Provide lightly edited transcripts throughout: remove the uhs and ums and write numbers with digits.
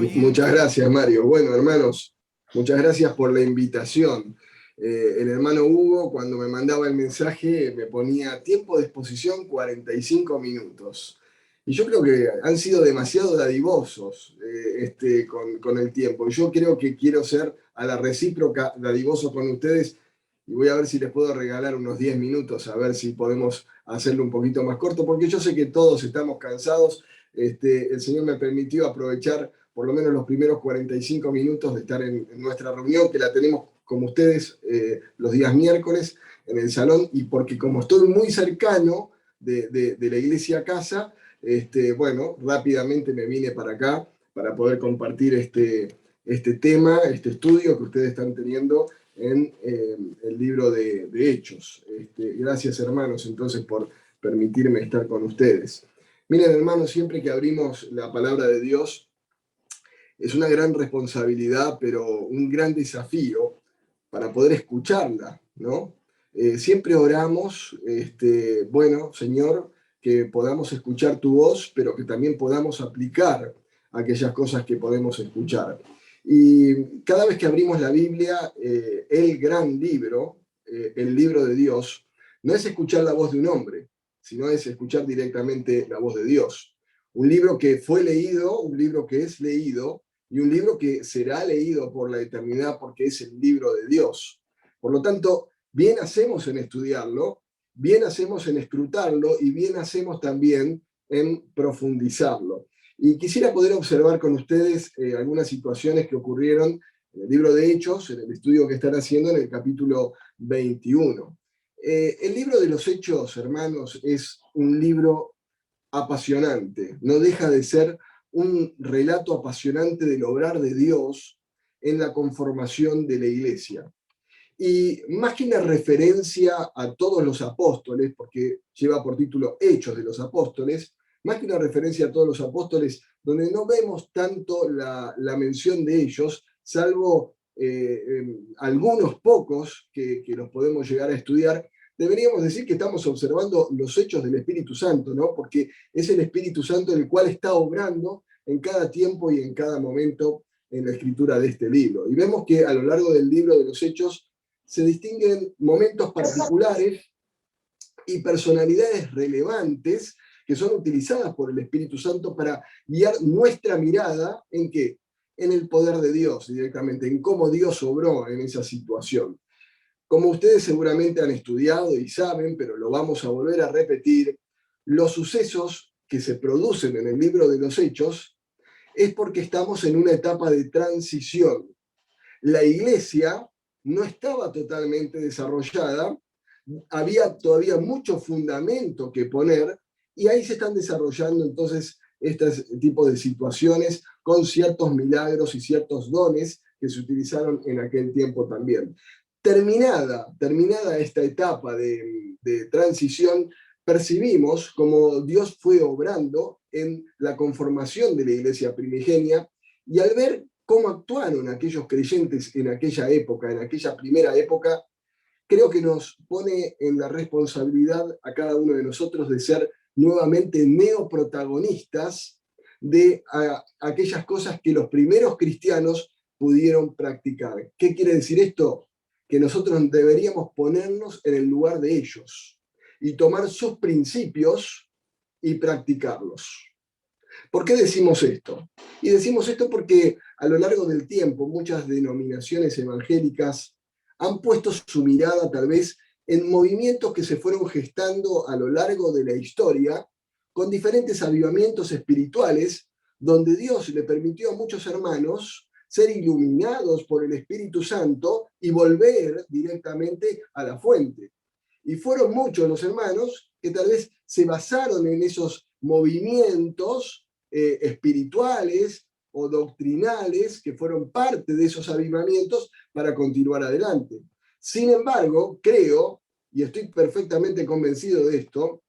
Muchas gracias, Mario. Bueno, hermanos, muchas gracias por la invitación. El hermano Hugo, cuando me mandaba el mensaje, me ponía tiempo de exposición 45 minutos. Y yo creo que han sido demasiado dadivosos con el tiempo. Yo creo que quiero ser a la recíproca dadivoso con ustedes y voy a ver si les puedo regalar unos 10 minutos, a ver si podemos hacerlo un poquito más corto, porque yo sé que todos estamos cansados. El Señor me permitió aprovechar por lo menos los primeros 45 minutos de estar en nuestra reunión, que la tenemos como ustedes los días miércoles en el salón, y porque como estoy muy cercano de la iglesia a casa, bueno, rápidamente me vine para acá para poder compartir este tema, este estudio que ustedes están teniendo en el libro de Hechos. Gracias, hermanos, entonces, por permitirme estar con ustedes. Miren, hermanos, siempre que abrimos la palabra de Dios, es una gran responsabilidad, pero un gran desafío para poder escucharla, ¿no? Siempre oramos, bueno, Señor, que podamos escuchar tu voz, pero que también podamos aplicar aquellas cosas que podemos escuchar. Y cada vez que abrimos la Biblia, el gran libro, el libro de Dios, no es escuchar la voz de un hombre, sino es escuchar directamente la voz de Dios. Un libro que fue leído, un libro que es leído, y un libro que será leído por la eternidad porque es el libro de Dios. Por lo tanto, bien hacemos en estudiarlo, bien hacemos en escrutarlo y bien hacemos también en profundizarlo. Y quisiera poder observar con ustedes algunas situaciones que ocurrieron en el libro de Hechos, en el estudio que están haciendo en el capítulo 21. El libro de los Hechos, hermanos, es un libro apasionante, no deja de ser un relato apasionante del obrar de Dios en la conformación de la iglesia. Y más que una referencia a todos los apóstoles, porque lleva por título Hechos de los Apóstoles, más que una referencia a todos los apóstoles, donde no vemos tanto la mención de ellos, salvo algunos pocos que los podemos llegar a estudiar, deberíamos decir que estamos observando los hechos del Espíritu Santo, ¿no? Porque es el Espíritu Santo el cual está obrando en cada tiempo y en cada momento en la escritura de este libro. Y vemos que a lo largo del libro de los Hechos se distinguen momentos particulares y personalidades relevantes que son utilizadas por el Espíritu Santo para guiar nuestra mirada en qué, en el poder de Dios directamente, en cómo Dios obró en esa situación. Como ustedes seguramente han estudiado y saben, pero lo vamos a volver a repetir, los sucesos que se producen en el libro de los Hechos es porque estamos en una etapa de transición. La iglesia no estaba totalmente desarrollada, había todavía mucho fundamento que poner, y ahí se están desarrollando entonces este tipo de situaciones con ciertos milagros y ciertos dones que se utilizaron en aquel tiempo también. Terminada esta etapa de transición, percibimos como Dios fue obrando en la conformación de la iglesia primigenia, y al ver cómo actuaron aquellos creyentes en aquella época, en aquella primera época, creo que nos pone en la responsabilidad a cada uno de nosotros de ser nuevamente neoprotagonistas de aquellas cosas que los primeros cristianos pudieron practicar. ¿Qué quiere decir esto? Que nosotros deberíamos ponernos en el lugar de ellos y tomar sus principios y practicarlos. ¿Por qué decimos esto? Y decimos esto porque a lo largo del tiempo muchas denominaciones evangélicas han puesto su mirada tal vez en movimientos que se fueron gestando a lo largo de la historia con diferentes avivamientos espirituales donde Dios le permitió a muchos hermanos ser iluminados por el Espíritu Santo y volver directamente a la fuente. Y fueron muchos los hermanos que tal vez se basaron en esos movimientos espirituales o doctrinales que fueron parte de esos avivamientos para continuar adelante. Sin embargo, creo, y estoy perfectamente convencido de esto,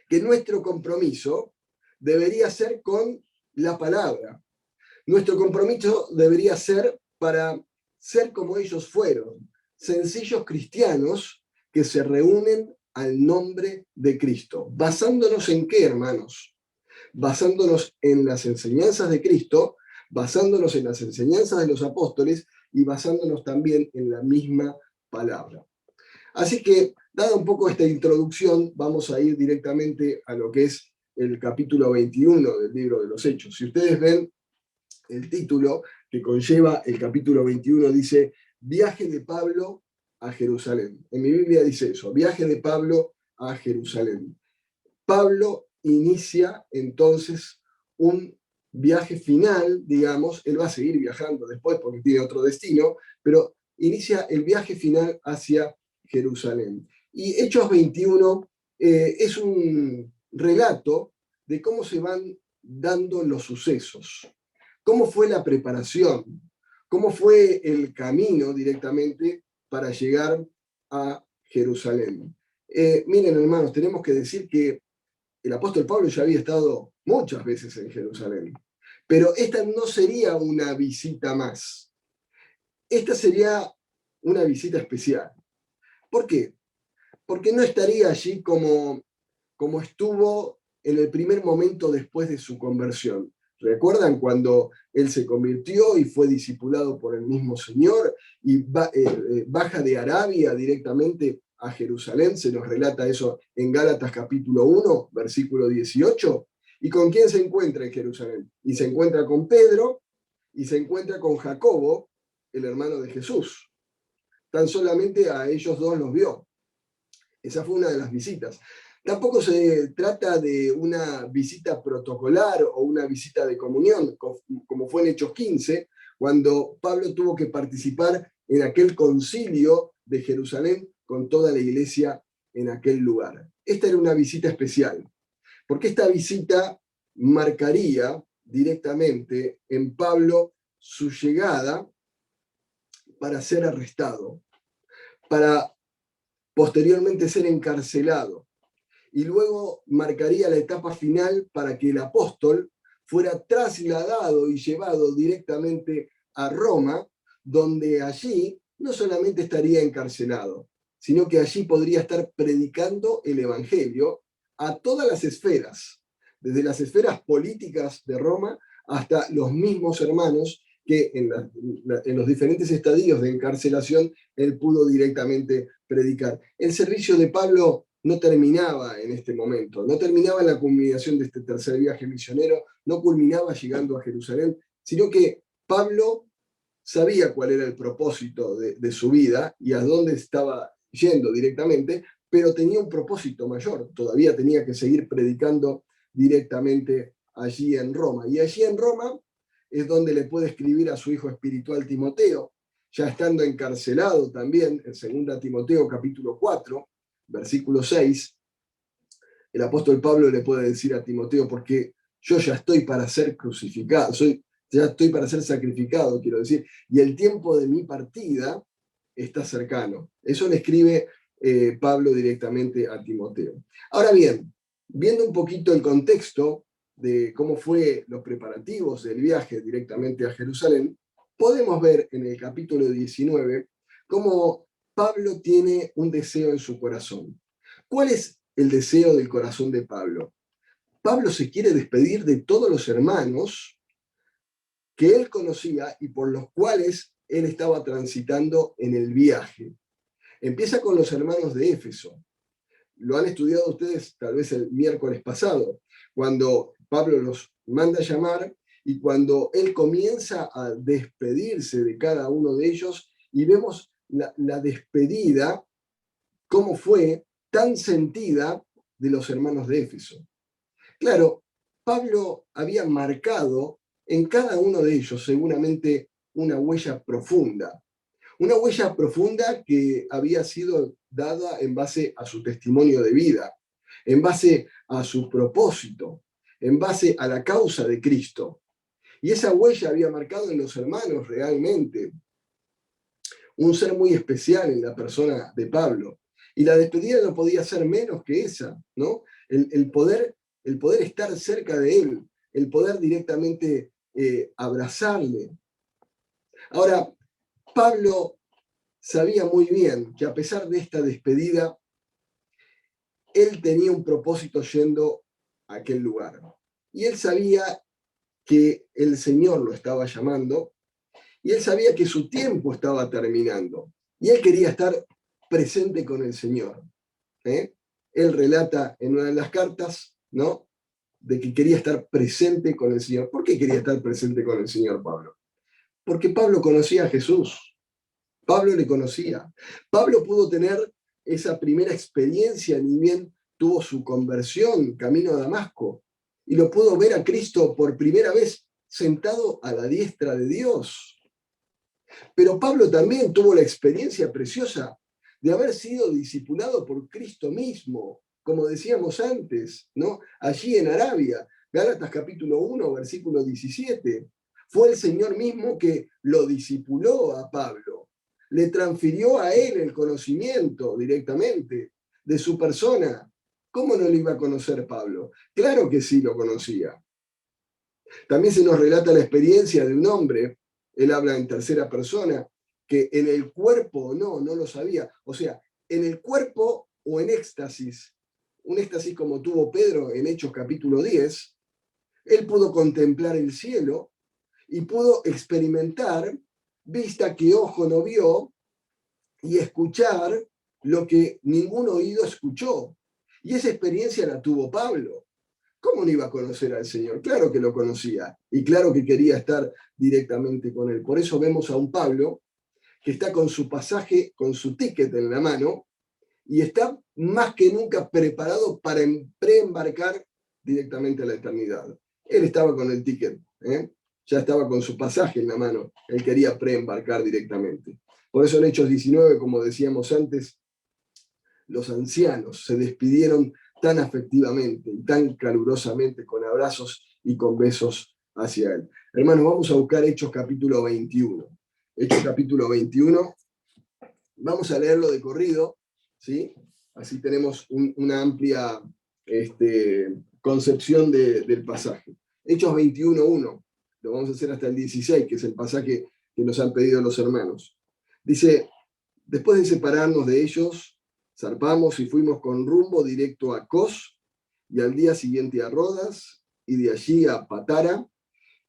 que nuestro compromiso debería ser con la palabra. Nuestro compromiso debería ser para ser como ellos fueron, sencillos cristianos que se reúnen al nombre de Cristo. ¿Basándonos en qué, hermanos? Basándonos en las enseñanzas de Cristo, basándonos en las enseñanzas de los apóstoles y basándonos también en la misma palabra. Así que, dada un poco esta introducción, vamos a ir directamente a lo que es el capítulo 21 del libro de los Hechos. Si ustedes ven el título que conlleva el capítulo 21, dice Viaje de Pablo a Jerusalén. En mi Biblia dice eso, Viaje de Pablo a Jerusalén. Pablo inicia entonces un viaje final, digamos, él va a seguir viajando después porque tiene otro destino, pero inicia el viaje final hacia Jerusalén. Y Hechos 21 es un relato de cómo se van dando los sucesos, cómo fue la preparación, cómo fue el camino directamente para llegar a Jerusalén. Miren, hermanos, tenemos que decir que el apóstol Pablo ya había estado muchas veces en Jerusalén, pero esta no sería una visita más. Esta sería una visita especial. ¿Por qué? Porque no estaría allí como estuvo en el primer momento después de su conversión. ¿Recuerdan cuando él se convirtió y fue discipulado por el mismo Señor y baja de Arabia directamente a Jerusalén? Se nos relata eso en Gálatas capítulo 1, versículo 18. ¿Y con quién se encuentra en Jerusalén? Y se encuentra con Pedro y se encuentra con Jacobo, el hermano de Jesús. Tan solamente a ellos dos los vio. Esa fue una de las visitas. Tampoco se trata de una visita protocolar o una visita de comunión, como fue en Hechos 15, cuando Pablo tuvo que participar en aquel concilio de Jerusalén con toda la iglesia en aquel lugar. Esta era una visita especial, porque esta visita marcaría directamente en Pablo su llegada para ser arrestado, para posteriormente ser encarcelado, y luego marcaría la etapa final para que el apóstol fuera trasladado y llevado directamente a Roma, donde allí no solamente estaría encarcelado, sino que allí podría estar predicando el Evangelio a todas las esferas, desde las esferas políticas de Roma hasta los mismos hermanos que en los diferentes estadios de encarcelación él pudo directamente predicar. El servicio de Pablo no terminaba en este momento, no terminaba en la culminación de este tercer viaje misionero, no culminaba llegando a Jerusalén, sino que Pablo sabía cuál era el propósito de su vida y a dónde estaba yendo directamente, pero tenía un propósito mayor, todavía tenía que seguir predicando directamente allí en Roma. Y allí en Roma es donde le puede escribir a su hijo espiritual Timoteo, ya estando encarcelado también, en 2 Timoteo capítulo 4, versículo 6, el apóstol Pablo le puede decir a Timoteo, porque yo ya estoy para ser crucificado, ya estoy para ser sacrificado, quiero decir, y el tiempo de mi partida está cercano. Eso le escribe Pablo directamente a Timoteo. Ahora bien, viendo un poquito el contexto de cómo fue los preparativos del viaje directamente a Jerusalén, podemos ver en el capítulo 19 cómo Pablo tiene un deseo en su corazón. ¿Cuál es el deseo del corazón de Pablo? Pablo se quiere despedir de todos los hermanos que él conocía y por los cuales él estaba transitando en el viaje. Empieza con los hermanos de Éfeso. Lo han estudiado ustedes tal vez el miércoles pasado, cuando Pablo los manda a llamar y cuando él comienza a despedirse de cada uno de ellos y vemos la despedida, cómo fue tan sentida de los hermanos de Éfeso. Claro, Pablo había marcado en cada uno de ellos seguramente una huella profunda que había sido dada en base a su testimonio de vida, en base a su propósito, en base a la causa de Cristo. Y esa huella había marcado en los hermanos realmente un ser muy especial en la persona de Pablo. Y la despedida no podía ser menos que esa, ¿no? El poder estar cerca de él, el poder directamente abrazarle. Ahora, Pablo sabía muy bien que a pesar de esta despedida, él tenía un propósito yendo a aquel lugar. Y él sabía que el Señor lo estaba llamando y él sabía que su tiempo estaba terminando y él quería estar presente con el Señor. Él relata en una de las cartas, ¿no?, de que quería estar presente con el Señor. ¿Por qué quería estar presente con el Señor Pablo? Porque Pablo conocía a Jesús. Pablo le conocía. Pablo pudo tener esa primera experiencia, ni bien tuvo su conversión camino a Damasco, y lo pudo ver a Cristo por primera vez sentado a la diestra de Dios. Pero Pablo también tuvo la experiencia preciosa de haber sido discipulado por Cristo mismo, como decíamos antes, ¿no? Allí en Arabia, Gálatas capítulo 1, versículo 17. Fue el Señor mismo que lo discipuló a Pablo, le transfirió a él el conocimiento directamente de su persona. ¿Cómo no lo iba a conocer Pablo? Claro que sí lo conocía. También se nos relata la experiencia de un hombre, él habla en tercera persona, que en el cuerpo no lo sabía. O sea, en el cuerpo o en éxtasis, un éxtasis como tuvo Pedro en Hechos capítulo 10, él pudo contemplar el cielo y pudo experimentar, vista que ojo no vio, y escuchar lo que ningún oído escuchó. Y esa experiencia la tuvo Pablo. ¿Cómo no iba a conocer al Señor? Claro que lo conocía y claro que quería estar directamente con Él. Por eso vemos a un Pablo que está con su pasaje, con su ticket en la mano y está más que nunca preparado para preembarcar directamente a la eternidad. Él estaba con el ticket, ya estaba con su pasaje en la mano, él quería preembarcar directamente. Por eso en Hechos 19, como decíamos antes, los ancianos se despidieron tan afectivamente y tan calurosamente, con abrazos y con besos hacia él. Hermanos, vamos a buscar Hechos capítulo 21. Hechos capítulo 21, vamos a leerlo de corrido, ¿sí? Así tenemos una amplia concepción del pasaje. Hechos 21:1, lo vamos a hacer hasta el 16, que es el pasaje que nos han pedido los hermanos. Dice: después de separarnos de ellos, zarpamos y fuimos con rumbo directo a Cos, y al día siguiente a Rodas, y de allí a Patara,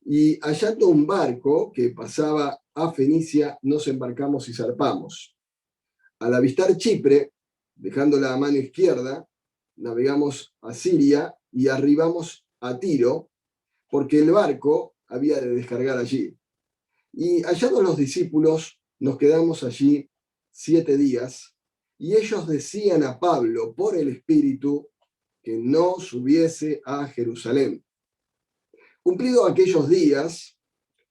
y hallando un barco que pasaba a Fenicia, nos embarcamos y zarpamos. Al avistar Chipre, dejándola a mano izquierda, navegamos a Siria y arribamos a Tiro, porque el barco había de descargar allí. Y hallados los discípulos, nos quedamos allí 7 días, y ellos decían a Pablo por el Espíritu que no subiese a Jerusalén. Cumplidos aquellos días,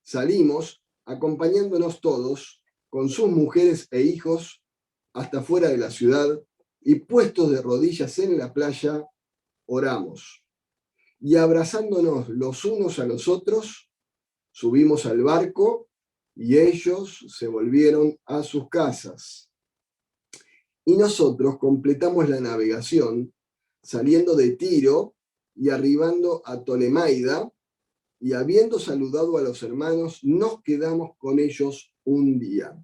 salimos, acompañándonos todos, con sus mujeres e hijos, hasta fuera de la ciudad, y puestos de rodillas en la playa, oramos. Y abrazándonos los unos a los otros, subimos al barco, y ellos se volvieron a sus casas. Y nosotros completamos la navegación, saliendo de Tiro y arribando a Tolemaida, y habiendo saludado a los hermanos, nos quedamos con ellos un día.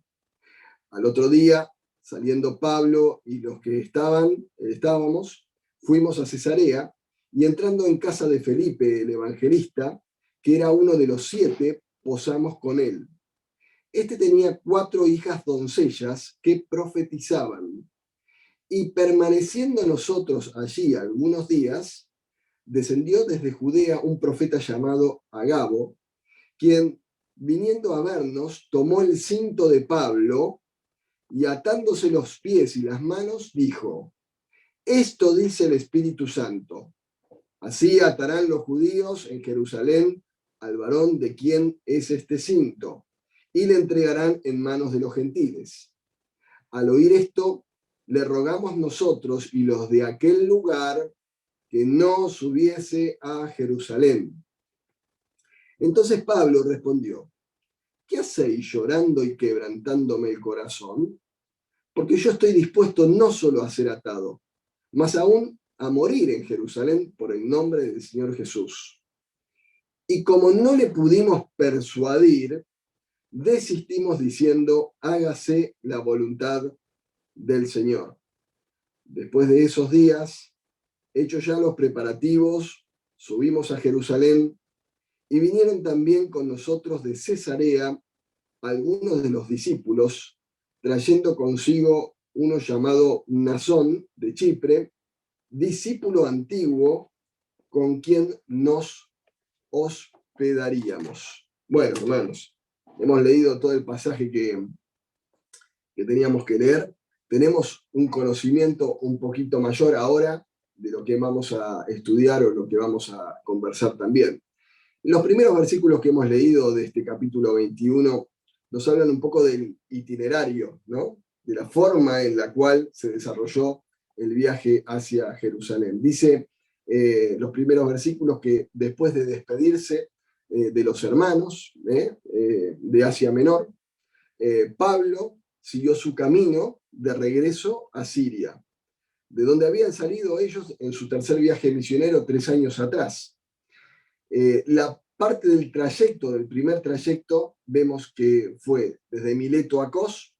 Al otro día, saliendo Pablo y los que estábamos, fuimos a Cesarea, y entrando en casa de Felipe, el evangelista, que era uno de los 7, posamos con él. Este tenía 4 hijas doncellas que profetizaban. Y permaneciendo nosotros allí algunos días, descendió desde Judea un profeta llamado Agabo, quien, viniendo a vernos, tomó el cinto de Pablo y atándose los pies y las manos, dijo: esto dice el Espíritu Santo, así atarán los judíos en Jerusalén al varón de quien es este cinto, y le entregarán en manos de los gentiles. Al oír esto, le rogamos nosotros y los de aquel lugar que no subiese a Jerusalén. Entonces Pablo respondió: ¿qué hacéis llorando y quebrantándome el corazón? Porque yo estoy dispuesto no solo a ser atado, mas aún a morir en Jerusalén por el nombre del Señor Jesús. Y como no le pudimos persuadir, desistimos diciendo: hágase la voluntad del Señor. Después de esos días, hechos ya los preparativos, subimos a Jerusalén, Y vinieron también con nosotros de Cesarea algunos de los discípulos, trayendo consigo uno llamado Nasón de Chipre, discípulo antiguo con quien nos hospedaríamos. Bueno, hermanos, hemos leído todo el pasaje que teníamos que leer. Tenemos un conocimiento un poquito mayor ahora de lo que vamos a estudiar o lo que vamos a conversar también. Los primeros versículos que hemos leído de este capítulo 21 nos hablan un poco del itinerario, ¿no? De la forma en la cual se desarrolló el viaje hacia Jerusalén. Dice los primeros versículos que después de despedirse de los hermanos de Asia Menor, Pablo siguió su camino de regreso a Siria, de donde habían salido ellos en su tercer viaje misionero 3 años atrás. La parte del trayecto, del primer trayecto, vemos que fue desde Mileto a Cos,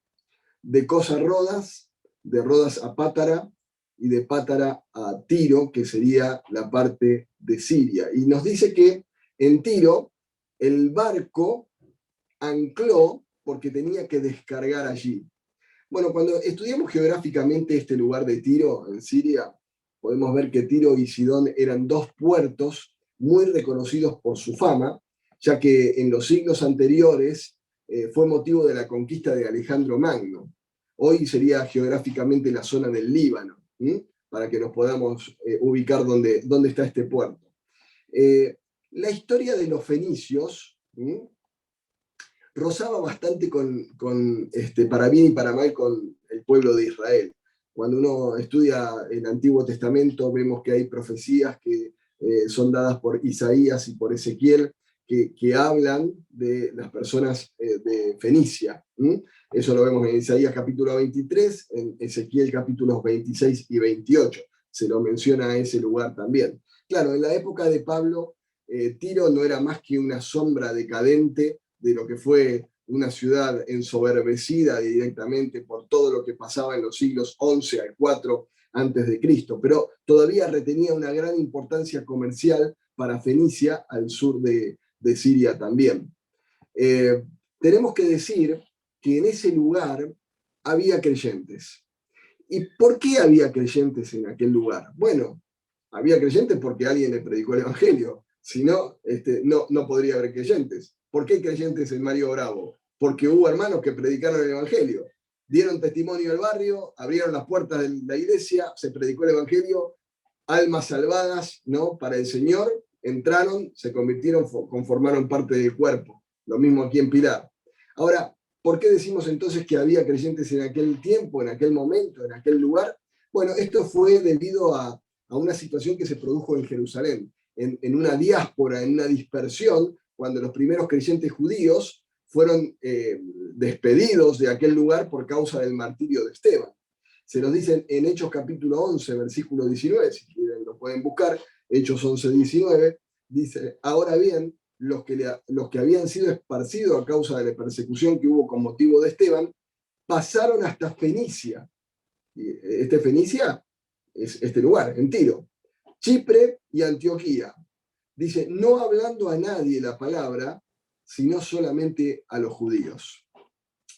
de Cos a Rodas, de Rodas a Pátara y de Pátara a Tiro, que sería la parte de Siria. Y nos dice que en Tiro el barco ancló porque tenía que descargar allí. Bueno, cuando estudiamos geográficamente este lugar de Tiro, en Siria, podemos ver que Tiro y Sidón eran dos puertos muy reconocidos por su fama, ya que en los siglos anteriores fue motivo de la conquista de Alejandro Magno. Hoy sería geográficamente la zona del Líbano, para que nos podamos ubicar dónde está este puerto. La historia de los fenicios rozaba bastante para bien y para mal con el pueblo de Israel. Cuando uno estudia el Antiguo Testamento, vemos que hay profecías que son dadas por Isaías y por Ezequiel, que hablan de las personas de Fenicia. Eso lo vemos en Isaías capítulo 23, en Ezequiel capítulos 26 y 28. Se lo menciona a ese lugar también. Claro, en la época de Pablo, Tiro no era más que una sombra decadente de lo que fue una ciudad ensoberbecida directamente por todo lo que pasaba en los siglos 11 al 4 antes de Cristo, pero todavía retenía una gran importancia comercial para Fenicia al sur de Siria también. Tenemos que decir que en ese lugar había creyentes. ¿Y por qué había creyentes en aquel lugar? Bueno, había creyentes porque alguien le predicó el Evangelio, si no, no podría haber creyentes. ¿Por qué hay creyentes en Mario Bravo? Porque hubo hermanos que predicaron el Evangelio, dieron testimonio al barrio, abrieron las puertas de la iglesia, se predicó el Evangelio, almas salvadas, ¿no?, para el Señor, entraron, se convirtieron, conformaron parte del cuerpo. Lo mismo aquí en Pilar. Ahora, ¿por qué decimos entonces que había creyentes en aquel tiempo, en aquel momento, en aquel lugar? Bueno, esto fue debido a una situación que se produjo en Jerusalén, en una diáspora, en una dispersión, cuando los primeros creyentes judíos fueron despedidos de aquel lugar por causa del martirio de Esteban. Se nos dice en Hechos capítulo 11, versículo 19, si quieren lo pueden buscar, Hechos 11, 19, dice, ahora bien, los que habían sido esparcidos a causa de la persecución que hubo con motivo de Esteban, pasaron hasta Fenicia. Y Fenicia es este lugar, en Tiro, Chipre y Antioquía. Dice, no hablando a nadie la palabra, sino solamente a los judíos.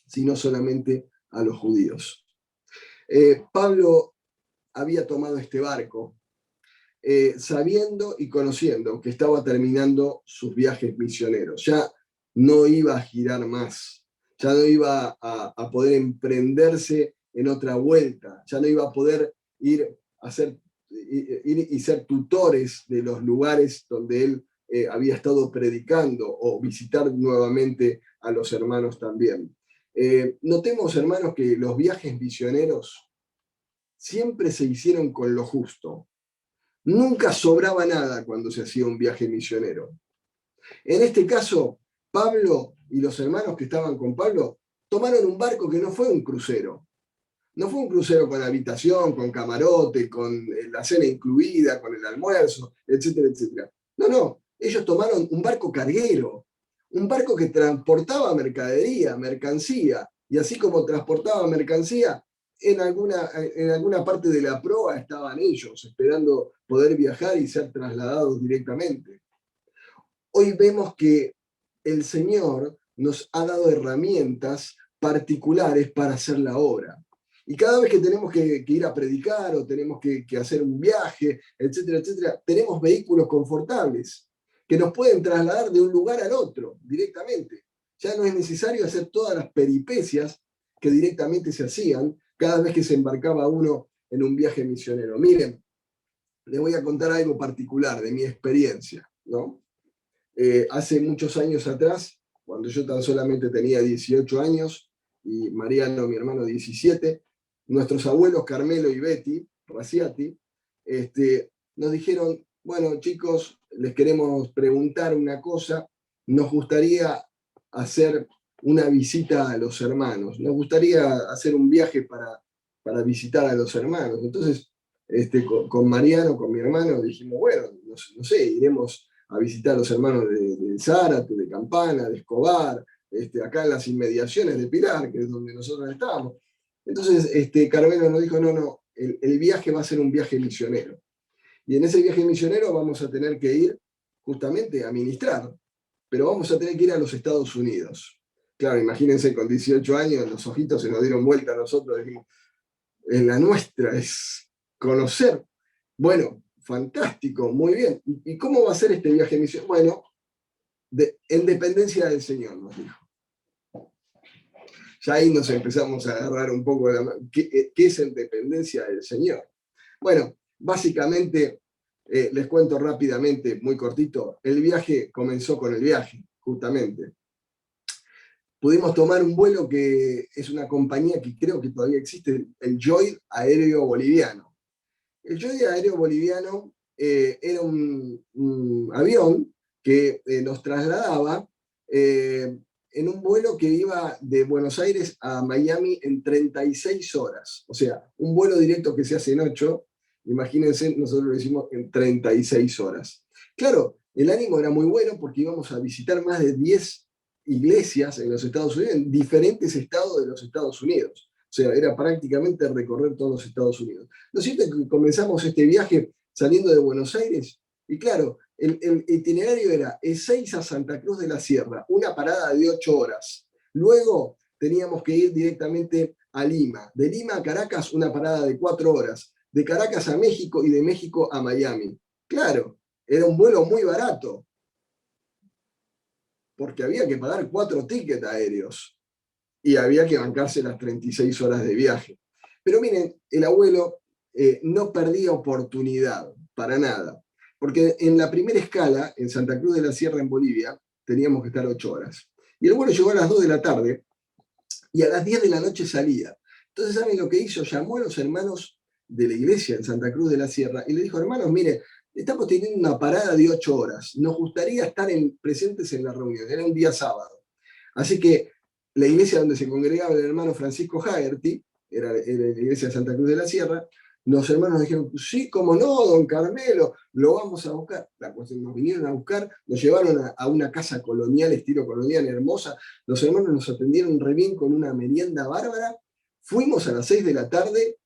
Sino solamente a los judíos. Pablo había tomado este barco, sabiendo y conociendo que estaba terminando sus viajes misioneros. Ya no iba a girar más, ya no iba a poder emprenderse en otra vuelta, ya no iba a poder ir y ser tutores de los lugares donde él había estado predicando o visitar nuevamente a los hermanos también. Notemos, hermanos, que los viajes misioneros siempre se hicieron con lo justo. Nunca sobraba nada cuando se hacía un viaje misionero. En este caso, Pablo y los hermanos que estaban con Pablo tomaron un barco que no fue un crucero. No fue un crucero con habitación, con camarote, con la cena incluida, con el almuerzo, etcétera, etcétera. No. Ellos tomaron un barco carguero, un barco que transportaba mercadería, mercancía, y así como transportaba mercancía, en alguna parte de la proa estaban ellos, esperando poder viajar y ser trasladados directamente. hoy vemos que el Señor nos ha dado herramientas particulares para hacer la obra. Y cada vez que tenemos que ir a predicar o tenemos que hacer un viaje, etcétera, etcétera, tenemos vehículos confortables que nos pueden trasladar de un lugar al otro directamente. Ya no es necesario hacer todas las peripecias que directamente se hacían cada vez que se embarcaba uno en un viaje misionero. Miren, les voy a contar algo particular de mi experiencia, ¿no? Hace muchos años atrás, cuando yo tan solamente tenía 18 años y Mariano, mi hermano, 17, nuestros abuelos Carmelo y Betty Raciati nos dijeron, bueno, chicos, les queremos preguntar una cosa, nos gustaría hacer una visita a los hermanos, nos gustaría hacer un viaje para visitar a los hermanos. Entonces, con Mariano, con mi hermano, dijimos, bueno, no sé, iremos a visitar a los hermanos de Zárate, de Campana, de Escobar, acá en las inmediaciones de Pilar, que es donde nosotros estábamos. Entonces, Carmelo nos dijo, no, el viaje va a ser un viaje misionero. Y en ese viaje misionero vamos a tener que ir justamente a ministrar, pero vamos a tener que ir a los Estados Unidos. Claro, imagínense, con 18 años, los ojitos se nos dieron vuelta a nosotros, dijimos, en la nuestra es conocer. Bueno, fantástico, muy bien. ¿Y cómo va a ser este viaje misionero? Bueno, en dependencia del Señor, nos dijo. Ya ahí nos empezamos a agarrar un poco de la mano. ¿Qué es en dependencia del Señor? Bueno, básicamente, les cuento rápidamente, muy cortito, el viaje comenzó con el viaje, justamente. Pudimos tomar un vuelo que es una compañía que creo que todavía existe, el Joy Aéreo Boliviano. El Joy Aéreo Boliviano era un avión que nos trasladaba en un vuelo que iba de Buenos Aires a Miami en 36 horas. O sea, un vuelo directo que se hace en 8, imagínense, nosotros lo hicimos en 36 horas. Claro, el ánimo era muy bueno porque íbamos a visitar más de 10 iglesias en los Estados Unidos, en diferentes estados de los Estados Unidos. O sea, era prácticamente recorrer todos los Estados Unidos. Lo cierto es que comenzamos este viaje saliendo de Buenos Aires y claro, el itinerario era Ezeiza a Santa Cruz de la Sierra, una parada de 8 horas. Luego teníamos que ir directamente a Lima. De Lima a Caracas, una parada de 4 horas. De Caracas a México y de México a Miami. Claro, era un vuelo muy barato, porque había que pagar 4 tickets aéreos y había que bancarse las 36 horas de viaje. Pero miren, el abuelo no perdía oportunidad, para nada, porque en la primera escala, en Santa Cruz de la Sierra, en Bolivia, teníamos que estar 8 horas. Y el vuelo llegó a las 2 de la tarde y a las 10 de la noche salía. Entonces, ¿saben lo que hizo? Llamó a los hermanos de la iglesia en Santa Cruz de la Sierra y le dijo, hermanos, mire, estamos teniendo una parada de 8 horas, nos gustaría estar presentes en la reunión, era un día sábado. Así que la iglesia donde se congregaba el hermano Francisco Haggerty, era la iglesia de Santa Cruz de la Sierra, los hermanos dijeron, sí, cómo no, don Carmelo, lo vamos a buscar. Nos vinieron a buscar, nos llevaron a una casa colonial, estilo colonial, hermosa. Los hermanos nos atendieron re bien con una merienda bárbara. Fuimos a las 6 de la tarde,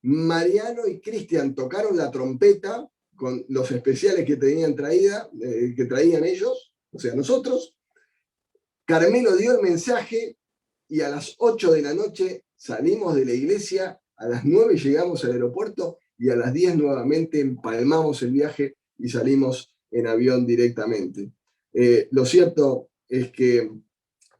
Mariano y Cristian tocaron la trompeta con los especiales que tenían que traían ellos, o sea, nosotros. Carmelo dio el mensaje y a las 8 de la noche salimos de la iglesia, a las 9 llegamos al aeropuerto y a las 10 nuevamente empalmamos el viaje y salimos en avión directamente. Lo cierto es que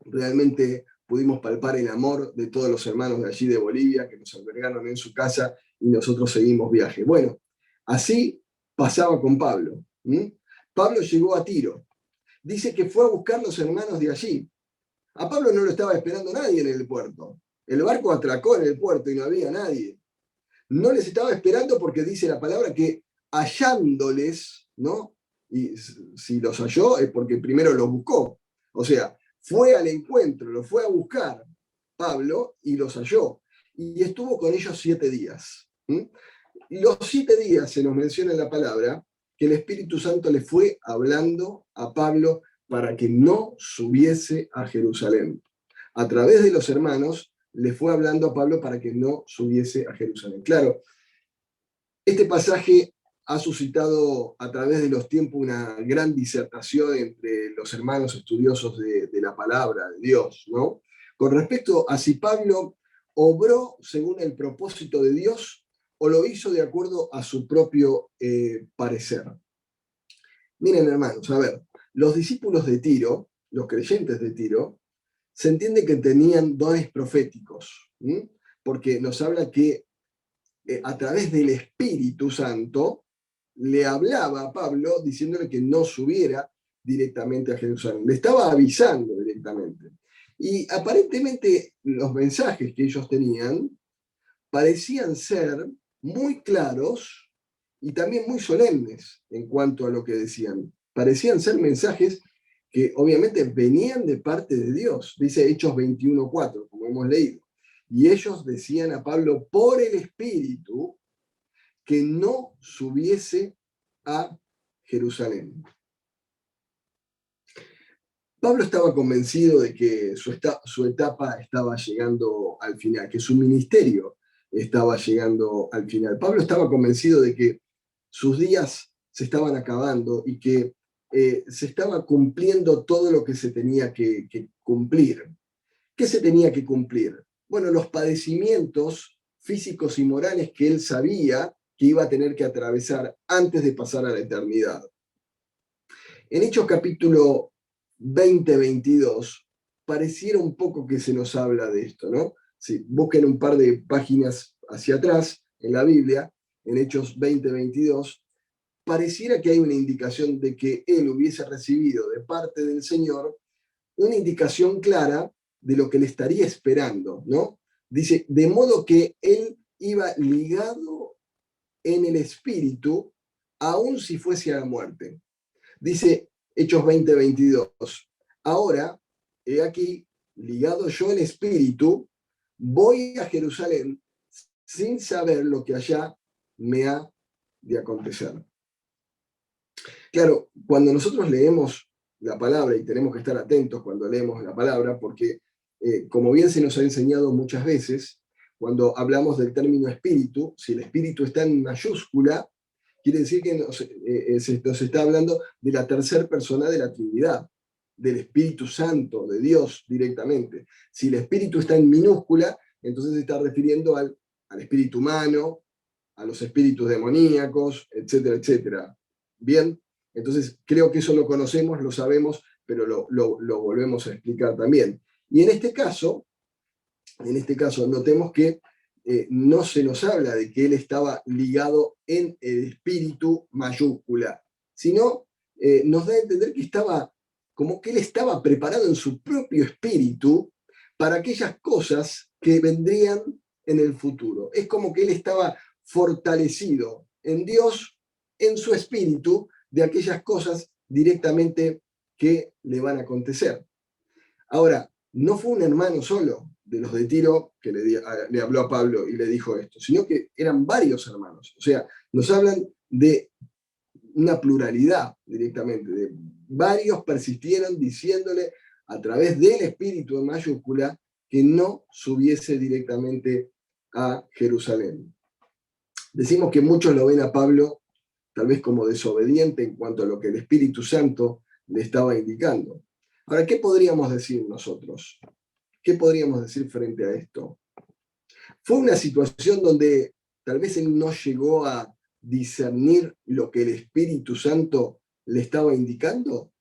realmente pudimos palpar el amor de todos los hermanos de allí de Bolivia que nos albergaron en su casa y nosotros seguimos viaje. Bueno, así pasaba con Pablo. Pablo llegó a Tiro. Dice que fue a buscar los hermanos de allí. A Pablo no lo estaba esperando nadie en el puerto. El barco atracó en el puerto y no había nadie. No les estaba esperando porque dice la palabra que hallándoles, ¿no? Y si los halló es porque primero los buscó. O sea, fue al encuentro, los fue a buscar Pablo y los halló. Y estuvo con ellos 7 días. Los 7 días se nos menciona en la palabra que el Espíritu Santo le fue hablando a Pablo para que no subiese a Jerusalén. A través de los hermanos le fue hablando a Pablo para que no subiese a Jerusalén. Claro, este pasaje ha suscitado a través de los tiempos una gran disertación entre los hermanos estudiosos de la palabra de Dios, ¿no? Con respecto a si Pablo obró según el propósito de Dios o lo hizo de acuerdo a su propio parecer. Miren, hermanos, a ver, los discípulos de Tiro, los creyentes de Tiro, se entiende que tenían dones proféticos, ¿sí? Porque nos habla que a través del Espíritu Santo le hablaba a Pablo diciéndole que no subiera directamente a Jerusalén. Le estaba avisando directamente. Y aparentemente los mensajes que ellos tenían parecían ser muy claros y también muy solemnes en cuanto a lo que decían. Parecían ser mensajes que obviamente venían de parte de Dios. Dice Hechos 21:4, como hemos leído. Y ellos decían a Pablo por el Espíritu que no subiese a Jerusalén. Pablo estaba convencido de que su etapa estaba llegando al final, que su ministerio estaba llegando al final. Pablo estaba convencido de que sus días se estaban acabando y que se estaba cumpliendo todo lo que se tenía que cumplir. ¿Qué se tenía que cumplir? Bueno, los padecimientos físicos y morales que él sabía que iba a tener que atravesar antes de pasar a la eternidad. En Hechos capítulo 20-22, pareciera un poco que se nos habla de esto, ¿no? Si busquen un par de páginas hacia atrás en la Biblia, en Hechos 20-22, pareciera que hay una indicación de que él hubiese recibido de parte del Señor una indicación clara de lo que le estaría esperando, ¿no? Dice, de modo que él iba ligado en el espíritu, aun si fuese a la muerte. Dice Hechos 20-22, ahora, he aquí, ligado yo en espíritu, voy a Jerusalén sin saber lo que allá me ha de acontecer. Claro, cuando nosotros leemos la palabra, y tenemos que estar atentos cuando leemos la palabra, porque como bien se nos ha enseñado muchas veces, cuando hablamos del término espíritu, si el espíritu está en mayúscula, quiere decir que nos está hablando de la tercera persona de la Trinidad, del Espíritu Santo, de Dios directamente. Si el espíritu está en minúscula, entonces se está refiriendo al espíritu humano, a los espíritus demoníacos, etcétera, etcétera. Bien, entonces creo que eso lo conocemos, lo sabemos, pero lo volvemos a explicar también. Y en este caso notemos que no se nos habla de que él estaba ligado en el espíritu mayúscula, sino nos da a entender que estaba, como que él estaba preparado en su propio espíritu para aquellas cosas que vendrían en el futuro. Es como que él estaba fortalecido en Dios, en su espíritu, de aquellas cosas directamente que le van a acontecer. Ahora, no fue un hermano solo de los de Tiro que le habló a Pablo y le dijo esto, sino que eran varios hermanos. O sea, nos hablan de una pluralidad directamente, de varios persistieron diciéndole a través del Espíritu en mayúscula que no subiese directamente a Jerusalén. Decimos que muchos lo ven a Pablo tal vez como desobediente en cuanto a lo que el Espíritu Santo le estaba indicando. Ahora, ¿qué podríamos decir nosotros? ¿Qué podríamos decir frente a esto? ¿Fue una situación donde tal vez él no llegó a discernir lo que el Espíritu Santo le estaba indicando?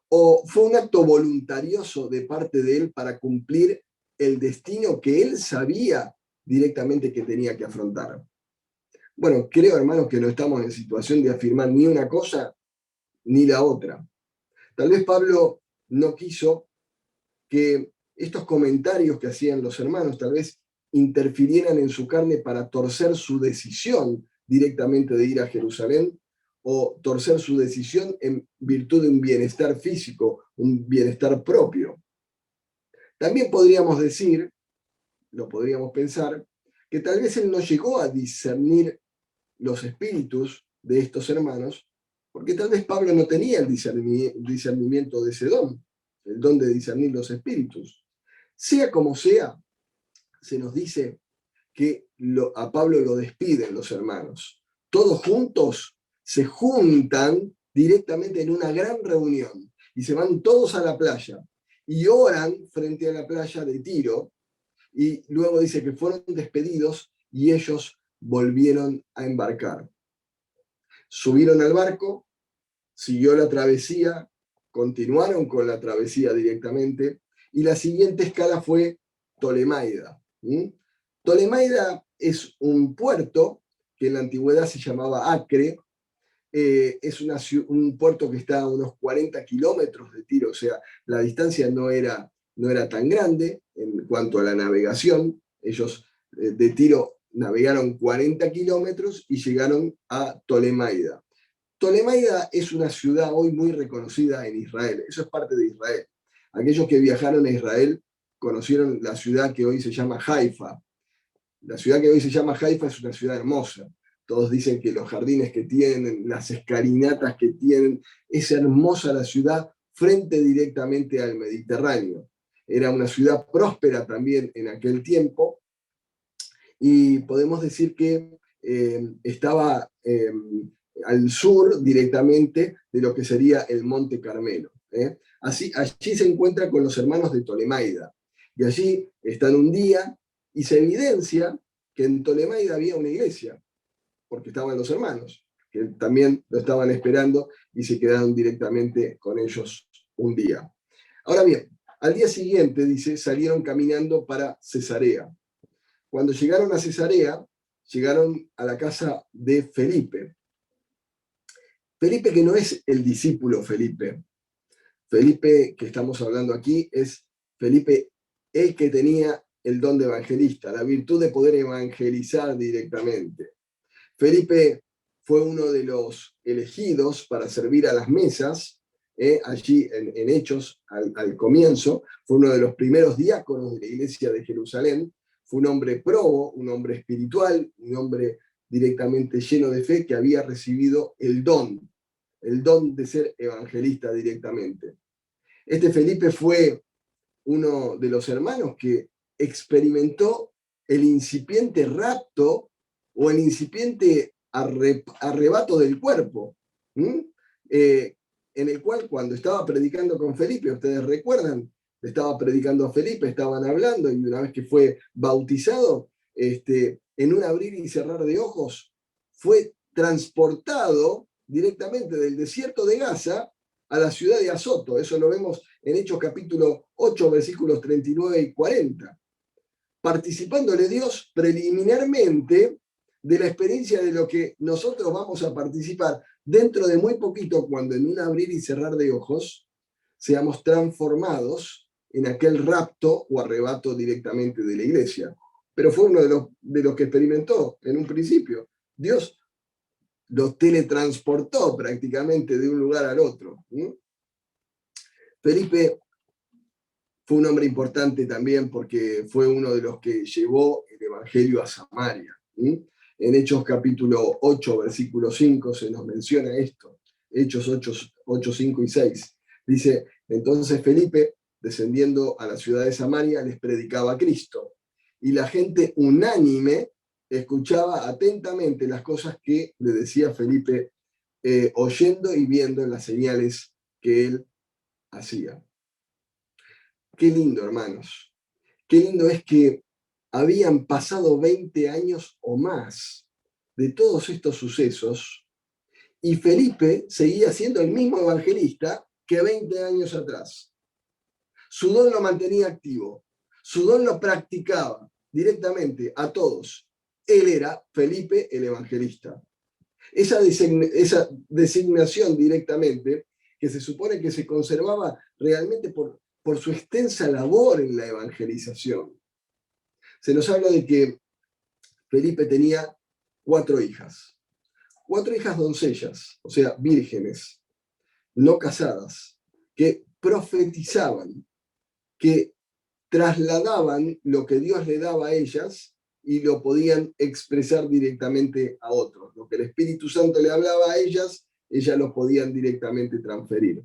¿O fue un acto voluntarioso de parte de él para cumplir el destino que él sabía directamente que tenía que afrontar? Bueno, creo, hermanos, que no estamos en situación de afirmar ni una cosa ni la otra. Tal vez Pablo no quiso que estos comentarios que hacían los hermanos tal vez interfirieran en su carne para torcer su decisión directamente de ir a Jerusalén o torcer su decisión en virtud de un bienestar físico, un bienestar propio. También podríamos decir, lo podríamos pensar, que tal vez él no llegó a discernir los espíritus de estos hermanos, porque tal vez Pablo no tenía el discernimiento de ese don, el don de discernir los espíritus. Sea como sea, se nos dice que a Pablo lo despiden los hermanos, todos juntos se juntan directamente en una gran reunión y se van todos a la playa y oran frente a la playa de Tiro, y luego dice que fueron despedidos y ellos volvieron a embarcar. Subieron al barco, siguió la travesía, continuaron con la travesía directamente, y la siguiente escala fue Tolemaida. Tolemaida es un puerto que en la antigüedad se llamaba Acre. Es un puerto que está a unos 40 kilómetros de Tiro, o sea, la distancia no era tan grande en cuanto a la navegación. Ellos de Tiro navegaron 40 kilómetros y llegaron a Tolemaida. Tolemaida es una ciudad hoy muy reconocida en Israel, eso es parte de Israel. Aquellos que viajaron a Israel conocieron la ciudad que hoy se llama Haifa. La ciudad que hoy se llama Haifa es una ciudad hermosa. Todos dicen que los jardines que tienen, las escalinatas que tienen, es hermosa la ciudad frente directamente al Mediterráneo. Era una ciudad próspera también en aquel tiempo, y podemos decir que estaba al sur directamente de lo que sería el Monte Carmelo. Allí se encuentra con los hermanos de Tolemaida, y allí están un día y se evidencia que en Tolemaida había una iglesia, porque estaban los hermanos, que también lo estaban esperando y se quedaron directamente con ellos un día. Ahora bien, al día siguiente, dice, salieron caminando para Cesarea. Cuando llegaron a Cesarea, llegaron a la casa de Felipe. Felipe, que no es el discípulo Felipe. Felipe que estamos hablando aquí es Felipe el que tenía el don de evangelista, la virtud de poder evangelizar directamente. Felipe fue uno de los elegidos para servir a las mesas, allí en Hechos, al comienzo. Fue uno de los primeros diáconos de la iglesia de Jerusalén. Fue un hombre probo, un hombre espiritual, un hombre directamente lleno de fe, que había recibido el don de ser evangelista directamente. Este Felipe fue uno de los hermanos que experimentó el incipiente rapto o el incipiente arrebato del cuerpo, en el cual, cuando estaba predicando con Felipe, ustedes recuerdan, estaba predicando a Felipe, estaban hablando, y una vez que fue bautizado, en un abrir y cerrar de ojos, fue transportado directamente del desierto de Gaza a la ciudad de Azoto. Eso lo vemos en Hechos capítulo 8, versículos 39 y 40. Participándole Dios preliminarmente de la experiencia de lo que nosotros vamos a participar dentro de muy poquito, cuando en un abrir y cerrar de ojos seamos transformados en aquel rapto o arrebato directamente de la iglesia. Pero fue uno de los que experimentó en un principio. Dios los teletransportó prácticamente de un lugar al otro. Felipe fue un hombre importante también porque fue uno de los que llevó el evangelio a Samaria. En Hechos capítulo 8, versículo 5 se nos menciona esto. Hechos 8, 5 y 6. Dice, entonces Felipe, descendiendo a la ciudad de Samaria, les predicaba a Cristo. Y la gente unánime escuchaba atentamente las cosas que le decía Felipe, oyendo y viendo las señales que él hacía. Qué lindo, hermanos. Qué lindo es que habían pasado 20 años o más de todos estos sucesos, y Felipe seguía siendo el mismo evangelista que 20 años atrás. Su don lo mantenía activo, su don lo practicaba directamente a todos. Él era Felipe el evangelista. Esa designación directamente, que se supone que se conservaba realmente por su extensa labor en la evangelización. Se nos habla de que Felipe tenía 4 hijas. 4 hijas doncellas, o sea, vírgenes, no casadas, que profetizaban, que trasladaban lo que Dios le daba a ellas y lo podían expresar directamente a otros. Lo que el Espíritu Santo le hablaba a ellas lo podían directamente transferir.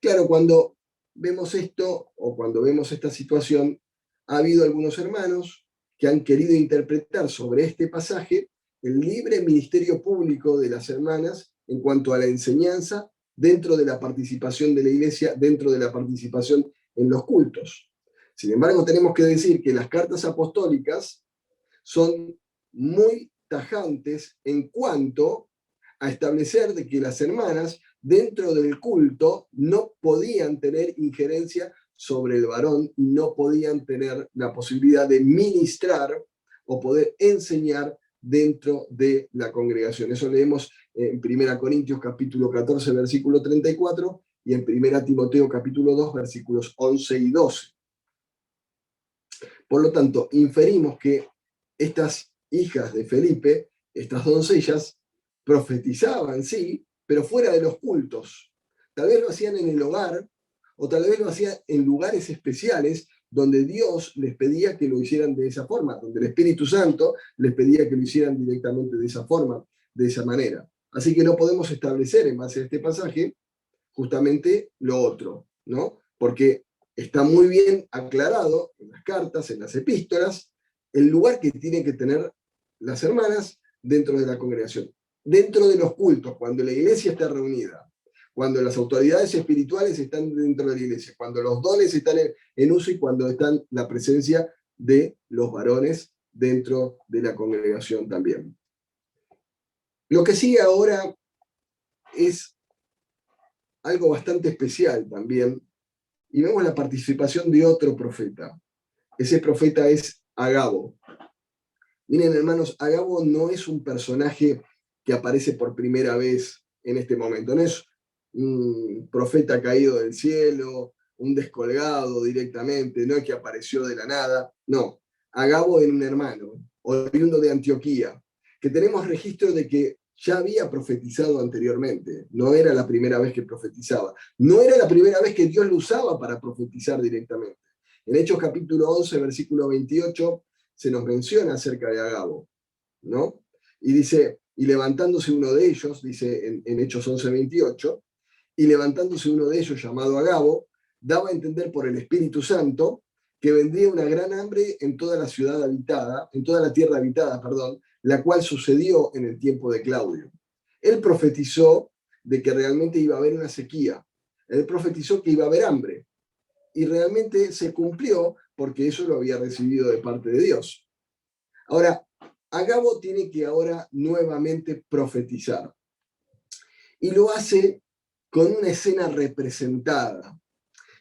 Claro, cuando vemos esto o cuando vemos esta situación, ha habido algunos hermanos que han querido interpretar sobre este pasaje el libre ministerio público de las hermanas en cuanto a la enseñanza dentro de la participación de la iglesia, dentro de la participación en los cultos. Sin embargo, tenemos que decir que las cartas apostólicas son muy tajantes en cuanto a establecer de que las hermanas dentro del culto no podían tener injerencia sobre el varón, no podían tener la posibilidad de ministrar o poder enseñar dentro de la congregación. Eso leemos en 1 Corintios capítulo 14, versículo 34 y en 1 Timoteo capítulo 2, versículos 11 y 12. Por lo tanto, inferimos que estas hijas de Felipe, estas doncellas, profetizaban, sí, pero fuera de los cultos. Tal vez lo hacían en el hogar o tal vez lo hacían en lugares especiales donde Dios les pedía que lo hicieran de esa forma, donde el Espíritu Santo les pedía que lo hicieran directamente de esa forma, de esa manera. Así que no podemos establecer en base a este pasaje justamente lo otro, ¿no? Porque está muy bien aclarado en las cartas, en las epístolas, el lugar que tienen que tener las hermanas dentro de la congregación, dentro de los cultos, cuando la iglesia está reunida, cuando las autoridades espirituales están dentro de la iglesia, cuando los dones están en uso y cuando está la presencia de los varones dentro de la congregación también. Lo que sigue ahora es algo bastante especial también, y vemos la participación de otro profeta. Ese profeta es Agabo. Miren, hermanos, Agabo no es un personaje que aparece por primera vez en este momento, no es un profeta caído del cielo, un descolgado directamente, no es que apareció de la nada, no. Agabo era un hermano, oriundo de Antioquía, que tenemos registro de que ya había profetizado anteriormente, no era la primera vez que profetizaba, no era la primera vez que Dios lo usaba para profetizar directamente. En Hechos capítulo 11, versículo 28, se nos menciona acerca de Agabo, ¿no? Y dice, y levantándose uno de ellos, dice en Hechos 11, 28, y levantándose uno de ellos llamado Agabo, daba a entender por el Espíritu Santo que vendría una gran hambre en toda la ciudad habitada, en toda la tierra habitada, perdón, la cual sucedió en el tiempo de Claudio. Él profetizó de que realmente iba a haber una sequía. Él profetizó que iba a haber hambre. Y realmente se cumplió porque eso lo había recibido de parte de Dios. Ahora, Agabo tiene que ahora nuevamente profetizar. Y lo hace con una escena representada.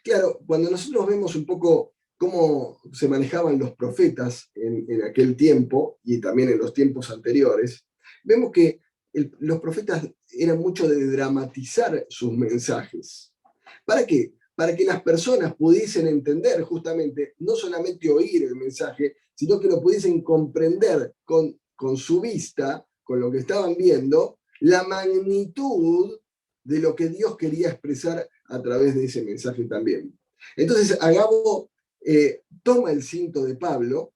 Claro, cuando nosotros vemos un poco cómo se manejaban los profetas en aquel tiempo y también en los tiempos anteriores, vemos que los profetas eran mucho de dramatizar sus mensajes. ¿Para qué? Para que las personas pudiesen entender justamente, no solamente oír el mensaje, sino que lo pudiesen comprender con su vista, con lo que estaban viendo, la magnitud de lo que Dios quería expresar a través de ese mensaje también. Entonces Agabo toma el cinto de Pablo.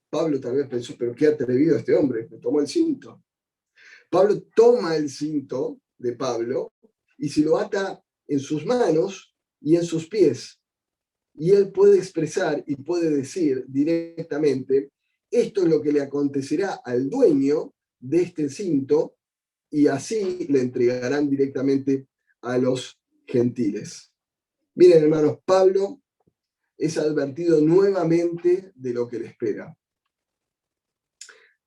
Pablo tal vez pensó, pero qué atrevido este hombre, me tomó el cinto. Pablo toma el cinto de Pablo y se lo ata en sus manos y en sus pies. Y él puede expresar y puede decir directamente, esto es lo que le acontecerá al dueño de este cinto, y así le entregarán directamente a los gentiles. Miren, hermanos, Pablo es advertido nuevamente de lo que le espera.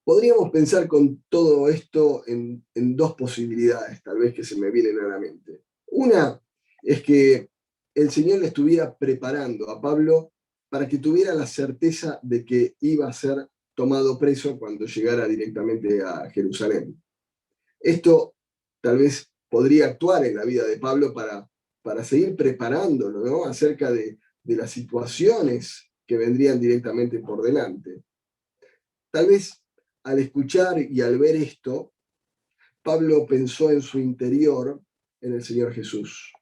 Podríamos pensar con todo esto en dos posibilidades, tal vez que se me vienen a la mente. Una es que el Señor le estuviera preparando a Pablo para que tuviera la certeza de que iba a ser tomado preso cuando llegara directamente a Jerusalén. Esto tal vez podría actuar en la vida de Pablo para seguir preparándolo, ¿no? Acerca de las situaciones que vendrían directamente por delante. Tal vez al escuchar y al ver esto, Pablo pensó en su interior en el Señor Jesús.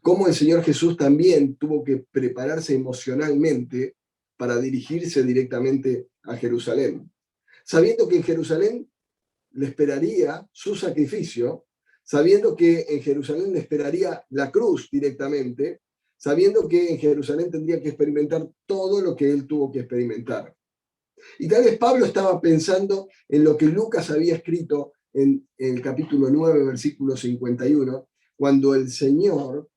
Cómo el Señor Jesús también tuvo que prepararse emocionalmente para dirigirse directamente a Jerusalén, sabiendo que en Jerusalén le esperaría su sacrificio, sabiendo que en Jerusalén le esperaría la cruz directamente, sabiendo que en Jerusalén tendría que experimentar todo lo que él tuvo que experimentar. Y tal vez Pablo estaba pensando en lo que Lucas había escrito en el capítulo 9, versículo 51, cuando el Señor,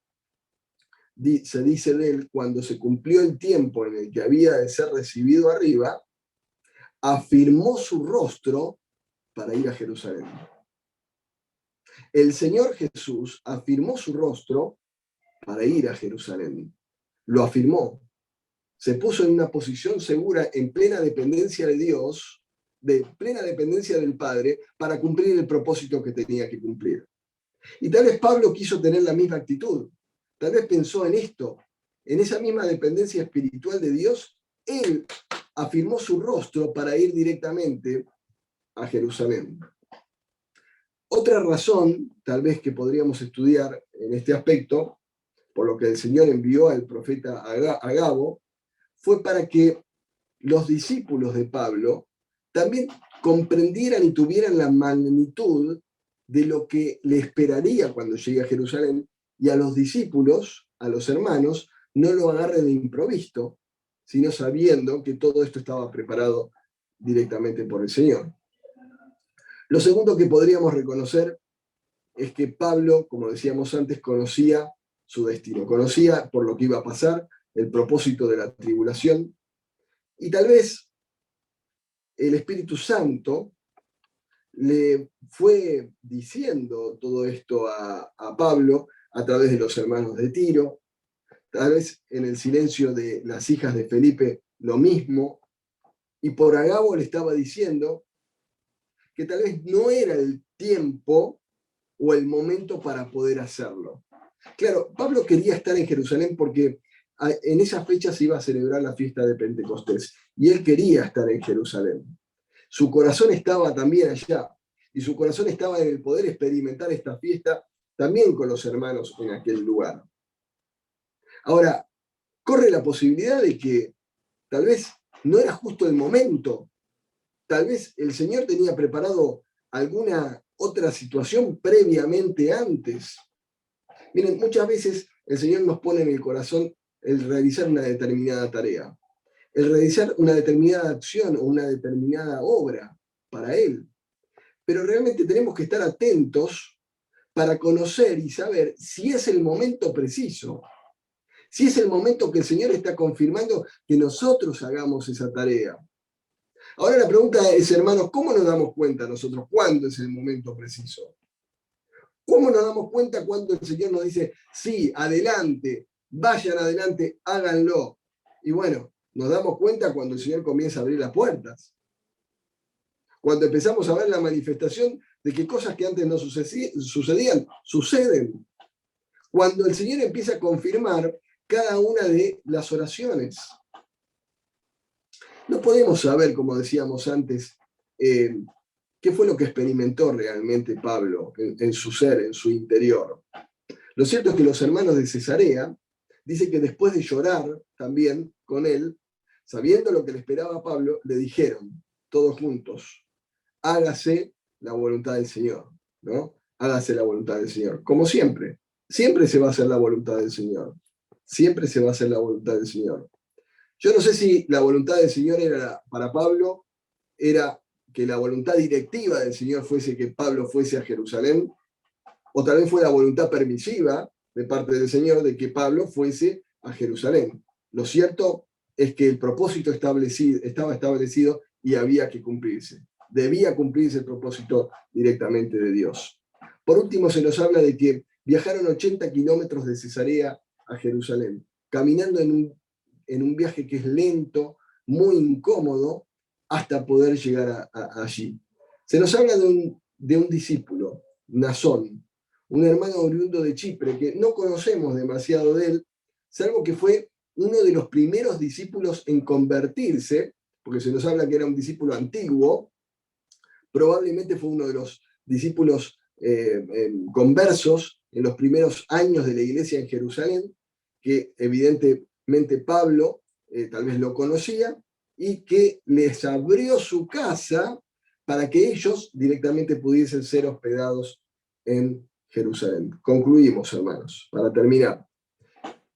se dice de él, cuando se cumplió el tiempo en el que había de ser recibido arriba, afirmó su rostro para ir a Jerusalén. El Señor Jesús afirmó su rostro para ir a Jerusalén. Lo afirmó. Se puso en una posición segura, en plena dependencia de Dios, de plena dependencia del Padre, para cumplir el propósito que tenía que cumplir. Y tal vez Pablo quiso tener la misma actitud. Tal vez pensó en esto, en esa misma dependencia espiritual de Dios. Él afirmó su rostro para ir directamente a Jerusalén. Otra razón, tal vez que podríamos estudiar en este aspecto, por lo que el Señor envió al profeta Agabo, fue para que los discípulos de Pablo también comprendieran y tuvieran la magnitud de lo que le esperaría cuando llegue a Jerusalén, y a los discípulos, a los hermanos, no lo agarre de improviso, sino sabiendo que todo esto estaba preparado directamente por el Señor. Lo segundo que podríamos reconocer es que Pablo, como decíamos antes, conocía su destino, conocía por lo que iba a pasar, el propósito de la tribulación, y tal vez el Espíritu Santo le fue diciendo todo esto a Pablo a través de los hermanos de Tiro, tal vez en el silencio de las hijas de Felipe lo mismo, y por Agabo le estaba diciendo que tal vez no era el tiempo o el momento para poder hacerlo. Claro, Pablo quería estar en Jerusalén porque en esa fecha se iba a celebrar la fiesta de Pentecostés y él quería estar en Jerusalén. Su corazón estaba también allá y su corazón estaba en el poder experimentar esta fiesta también con los hermanos en aquel lugar. Ahora, corre la posibilidad de que tal vez no era justo el momento, tal vez el Señor tenía preparado alguna otra situación previamente antes. Miren, muchas veces el Señor nos pone en el corazón el realizar una determinada tarea, el realizar una determinada acción o una determinada obra para Él. Pero realmente tenemos que estar atentos para conocer y saber si es el momento preciso, si es el momento que el Señor está confirmando que nosotros hagamos esa tarea. Ahora la pregunta es, hermanos, ¿cómo nos damos cuenta nosotros cuándo es el momento preciso? ¿Cómo nos damos cuenta cuando el Señor nos dice, sí, adelante, vayan adelante, háganlo? Y bueno, nos damos cuenta cuando el Señor comienza a abrir las puertas. Cuando empezamos a ver la manifestación de que cosas que antes no sucedían, suceden. Cuando el Señor empieza a confirmar cada una de las oraciones. No podemos saber, como decíamos antes, qué fue lo que experimentó realmente Pablo en su ser, en su interior. Lo cierto es que los hermanos de Cesarea dicen que después de llorar también con él, sabiendo lo que le esperaba a Pablo, le dijeron, todos juntos, hágase la voluntad del Señor, ¿no? Hágase la voluntad del Señor. Como siempre, siempre se va a hacer la voluntad del Señor. Siempre se va a hacer la voluntad del Señor. Yo no sé si la voluntad del Señor era para Pablo, era que la voluntad directiva del Señor fuese que Pablo fuese a Jerusalén, o tal vez fue la voluntad permisiva de parte del Señor de que Pablo fuese a Jerusalén. Lo cierto es que el propósito estaba establecido y había que cumplirse. Debía cumplirse el propósito directamente de Dios. Por último, se nos habla de que viajaron 80 kilómetros de Cesarea a Jerusalén, caminando en un viaje que es lento, muy incómodo, hasta poder llegar allí. Se nos habla de un discípulo, Nasón, un hermano oriundo de Chipre, que no conocemos demasiado de él, salvo que fue uno de los primeros discípulos en convertirse, porque se nos habla que era un discípulo antiguo, probablemente fue uno de los discípulos conversos en los primeros años de la iglesia en Jerusalén, que evidentemente Pablo tal vez lo conocía, y que les abrió su casa para que ellos directamente pudiesen ser hospedados en Jerusalén. Concluimos, hermanos, para terminar.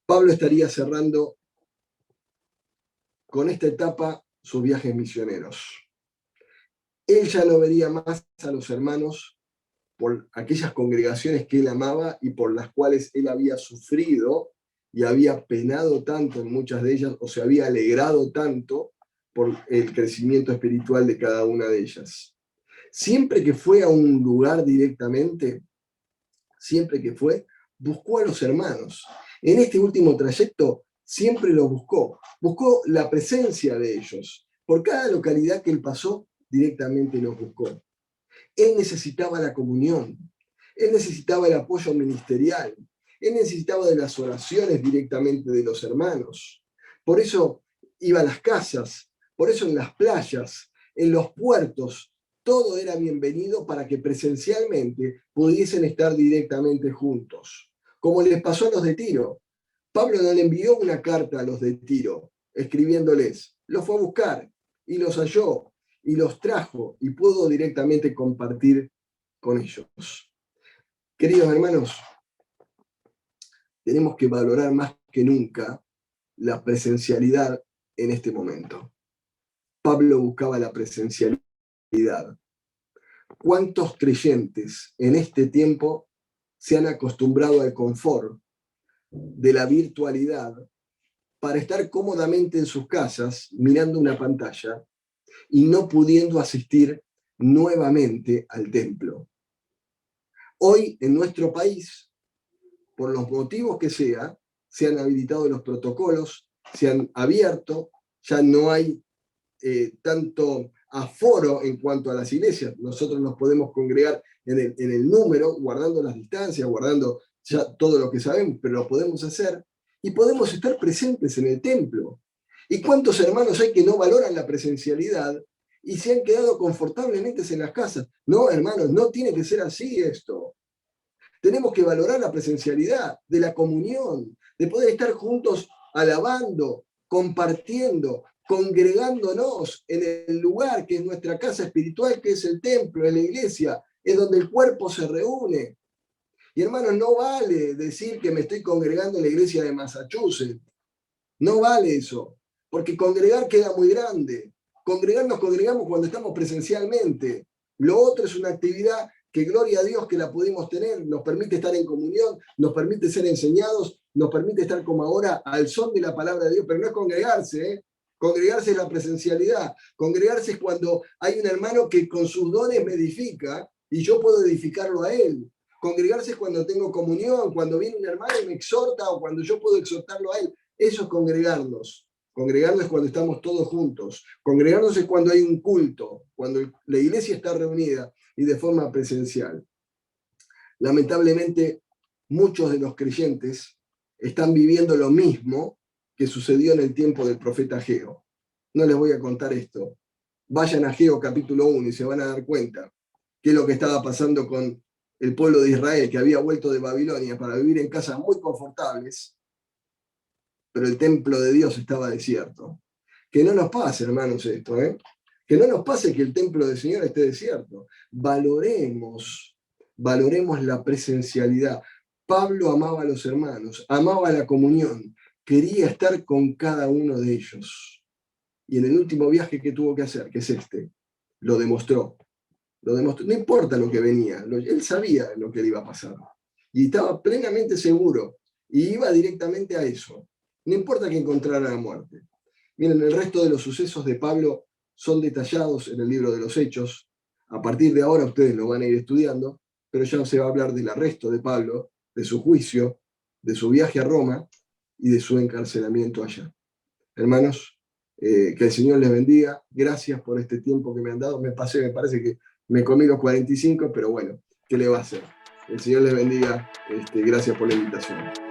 Pablo estaría cerrando con esta etapa sus viajes misioneros. Él ya no vería más a los hermanos por aquellas congregaciones que él amaba y por las cuales él había sufrido y había penado tanto en muchas de ellas, o se había alegrado tanto por el crecimiento espiritual de cada una de ellas. Siempre que fue a un lugar directamente, siempre que fue, buscó a los hermanos. En este último trayecto siempre los buscó la presencia de ellos. Por cada localidad que él pasó, directamente los buscó. Él necesitaba la comunión, él necesitaba el apoyo ministerial, él necesitaba de las oraciones directamente de los hermanos. Por eso iba a las casas, por eso en las playas, en los puertos, todo era bienvenido para que presencialmente pudiesen estar directamente juntos. Como les pasó a los de Tiro. Pablo no le envió una carta a los de Tiro, escribiéndoles, los fue a buscar y los halló y los trajo y pudo directamente compartir con ellos. Queridos hermanos, tenemos que valorar más que nunca la presencialidad en este momento. Pablo buscaba la presencialidad. ¿Cuántos creyentes en este tiempo se han acostumbrado al confort de la virtualidad para estar cómodamente en sus casas mirando una pantalla y no pudiendo asistir nuevamente al templo? Hoy en nuestro país, por los motivos que sea, se han habilitado los protocolos, se han abierto, ya no hay tanto aforo en cuanto a las iglesias. Nosotros nos podemos congregar en el número, guardando las distancias, guardando ya todo lo que sabemos, pero lo podemos hacer y podemos estar presentes en el templo. ¿Y cuántos hermanos hay que no valoran la presencialidad y se han quedado confortablemente en las casas? No, hermanos, no tiene que ser así esto. Tenemos que valorar la presencialidad de la comunión, de poder estar juntos alabando, compartiendo, congregándonos en el lugar que es nuestra casa espiritual, que es el templo, es la iglesia, es donde el cuerpo se reúne. Y hermanos, no vale decir que me estoy congregando en la iglesia de Massachusetts. No vale eso, porque congregar queda muy grande. Nos congregamos cuando estamos presencialmente. Lo otro es una actividad que, gloria a Dios, que la pudimos tener, nos permite estar en comunión, nos permite ser enseñados, nos permite estar como ahora al son de la palabra de Dios, pero no es congregarse, ¿eh? Congregarse es la presencialidad. Congregarse es cuando hay un hermano que con sus dones me edifica y yo puedo edificarlo a él. Congregarse es cuando tengo comunión, cuando viene un hermano y me exhorta o cuando yo puedo exhortarlo a él. Eso es congregarnos. Congregarnos es cuando estamos todos juntos. Congregarnos es cuando hay un culto, cuando la iglesia está reunida y de forma presencial. Lamentablemente, muchos de los creyentes están viviendo lo mismo que sucedió en el tiempo del profeta Ageo. No les voy a contar esto. Vayan a Ageo capítulo 1 y se van a dar cuenta qué es lo que estaba pasando con el pueblo de Israel, que había vuelto de Babilonia para vivir en casas muy confortables, pero el templo de Dios estaba desierto. Que no nos pase, hermanos, esto, ¿eh? Que no nos pase que el templo del Señor esté desierto. Valoremos la presencialidad. Pablo amaba a los hermanos, amaba la comunión, quería estar con cada uno de ellos. Y en el último viaje que tuvo que hacer, que es este, lo demostró. No importa lo que venía, él sabía lo que le iba a pasar. Y estaba plenamente seguro. Y iba directamente a eso. No importa que encontrara la muerte. Miren, el resto de los sucesos de Pablo son detallados en el libro de los Hechos. A partir de ahora ustedes lo van a ir estudiando, pero ya se va a hablar del arresto de Pablo, de su juicio, de su viaje a Roma y de su encarcelamiento allá. Hermanos, que el Señor les bendiga. Gracias por este tiempo que me han dado. Me parece que me comí los 45, pero bueno, ¿qué le va a hacer? El Señor les bendiga. Gracias por la invitación.